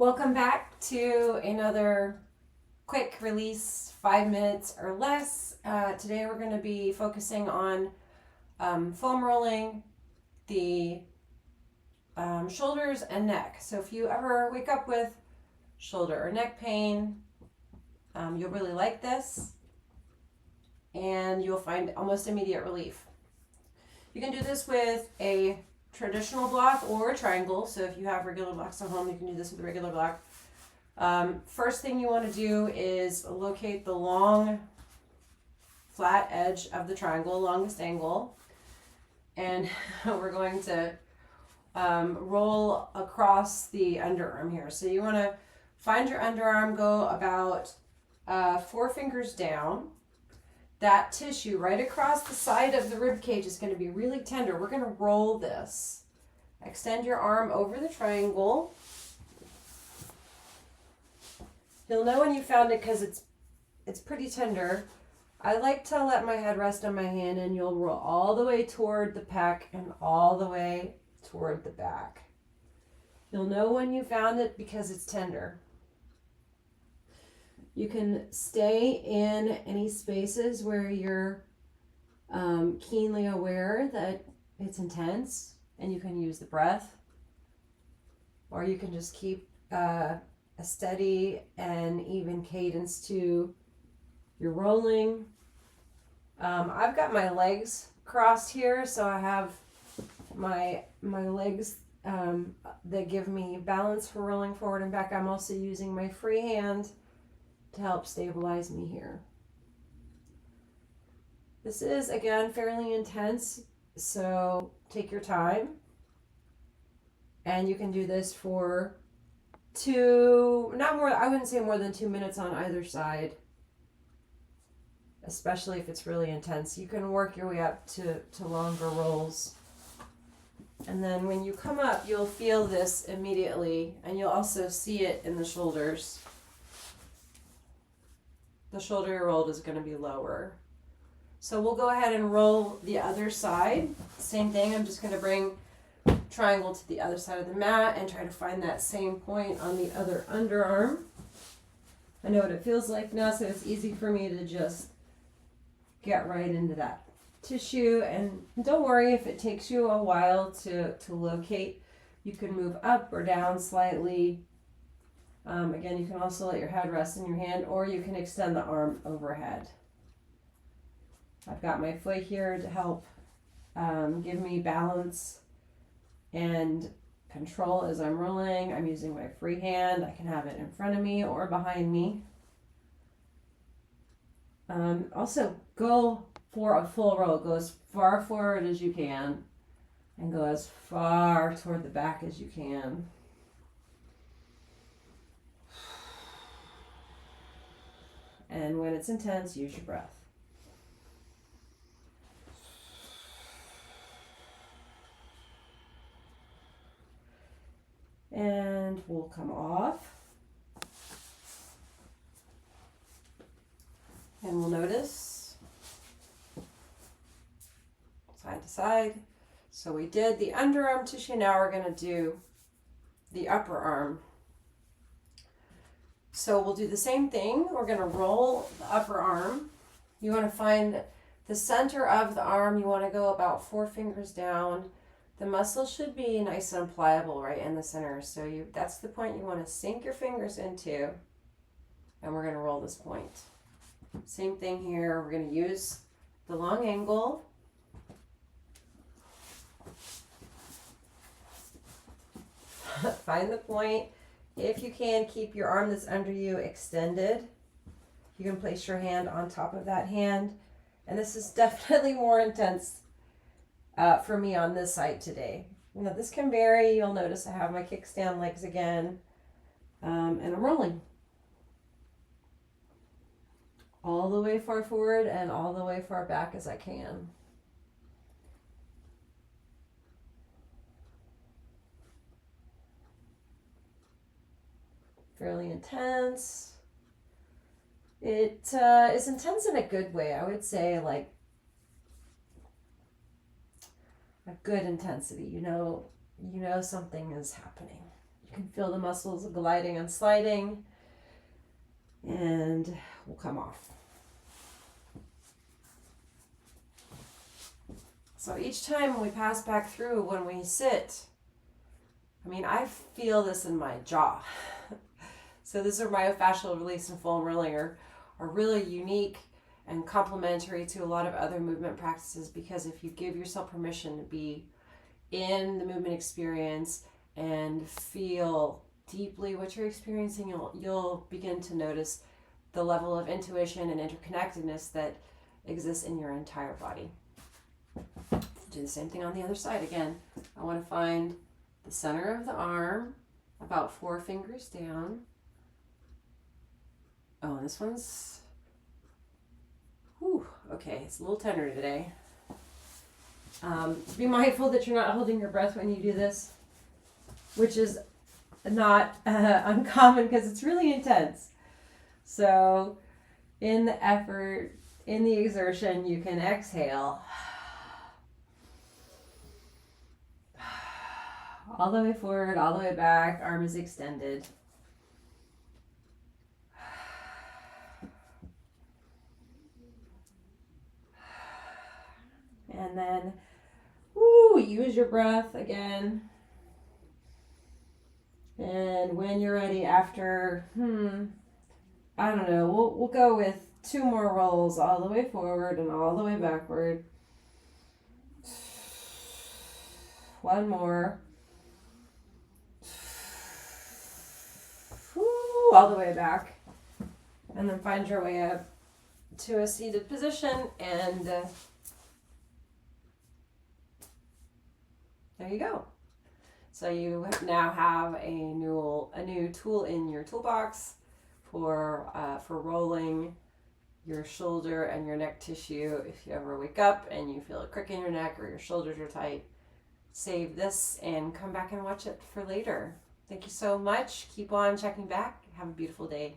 Welcome back to another quick release, 5 minutes or less. Today we're going to be focusing on foam rolling the shoulders and neck. So if you ever wake up with shoulder or neck pain, you'll really like this and you'll find almost immediate relief. You can do this with a traditional block or a triangle. So if you have regular blocks at home, you can do this with a regular block. First thing you want to do is locate the long flat edge of the triangle, longest angle, and we're going to roll across the underarm here. So you want to find your underarm, go about 4 fingers down. That tissue right across the side of the rib cage is going to be really tender. We're going to roll this. Extend your arm over the triangle. You'll know when you found it because it's pretty tender. I like to let my head rest on my hand, and you'll roll all the way toward the pec and all the way toward the back. You'll know when you found it because it's tender. You can stay in any spaces where you're keenly aware that it's intense, and you can use the breath, or you can just keep a steady and even cadence to your rolling. I've got my legs crossed here, so I have my legs that give me balance for rolling forward and back. I'm also using my free hand to help stabilize me here. This is, again, fairly intense, so take your time. And you can do this for I wouldn't say more than 2 minutes on either side, especially if it's really intense. You can work your way up to longer rolls. And then when you come up, you'll feel this immediately, and you'll also see it in the shoulders. The shoulder you rolled is going to be lower. So we'll go ahead and roll the other side. Same thing, I'm just going to bring triangle to the other side of the mat and try to find that same point on the other underarm. I know what it feels like now, so it's easy for me to just get right into that tissue. And don't worry if it takes you a while to locate. You can move up or down slightly. Again, you can also let your head rest in your hand, or you can extend the arm overhead. I've got my foot here to help give me balance and control as I'm rolling. I'm using my free hand. I can have it in front of me or behind me. Also, go for a full roll. Go as far forward as you can and go as far toward the back as you can. And when it's intense, use your breath. And we'll come off. And we'll notice side to side. So we did the underarm tissue. Now we're going to do the upper arm. So we'll do the same thing. We're going to roll the upper arm. You want to find the center of the arm. You want to go about 4 fingers down. The muscle should be nice and pliable right in the center. So that's the point you want to sink your fingers into. And we're going to roll this point. Same thing here. We're going to use the long angle. Find the point. If you can, keep your arm that's under you extended. You can place your hand on top of that hand. And this is definitely more intense for me on this side today. This can vary. You'll notice I have my kickstand legs again. And I'm rolling. All the way far forward and all the way far back as I can. Fairly intense. It is intense in a good way. I would say like a good intensity. You know something is happening. You can feel the muscles gliding and sliding, and will come off. So each time we pass back through when we sit, I mean, I feel this in my jaw. So this is myofascial release and foam rolling are really unique and complementary to a lot of other movement practices, because if you give yourself permission to be in the movement experience and feel deeply what you're experiencing, you'll begin to notice the level of intuition and interconnectedness that exists in your entire body. Do the same thing on the other side. Again, I want to find the center of the arm, about 4 fingers down. Oh, and this one's, okay, it's a little tender today. Be mindful that you're not holding your breath when you do this, which is not uncommon because it's really intense. So in the effort, in the exertion, you can exhale all the way forward, all the way back, arm is extended. And then, use your breath again. And when you're ready, after, I don't know, we'll go with 2 more rolls, all the way forward and all the way backward. 1 more. All the way back. And then find your way up to a seated position, and there you go. So you now have a new tool in your toolbox for rolling your shoulder and your neck tissue. If you ever wake up and you feel a crick in your neck or your shoulders are tight, save this and come back and watch it for later. Thank you so much. Keep on checking back. Have a beautiful day.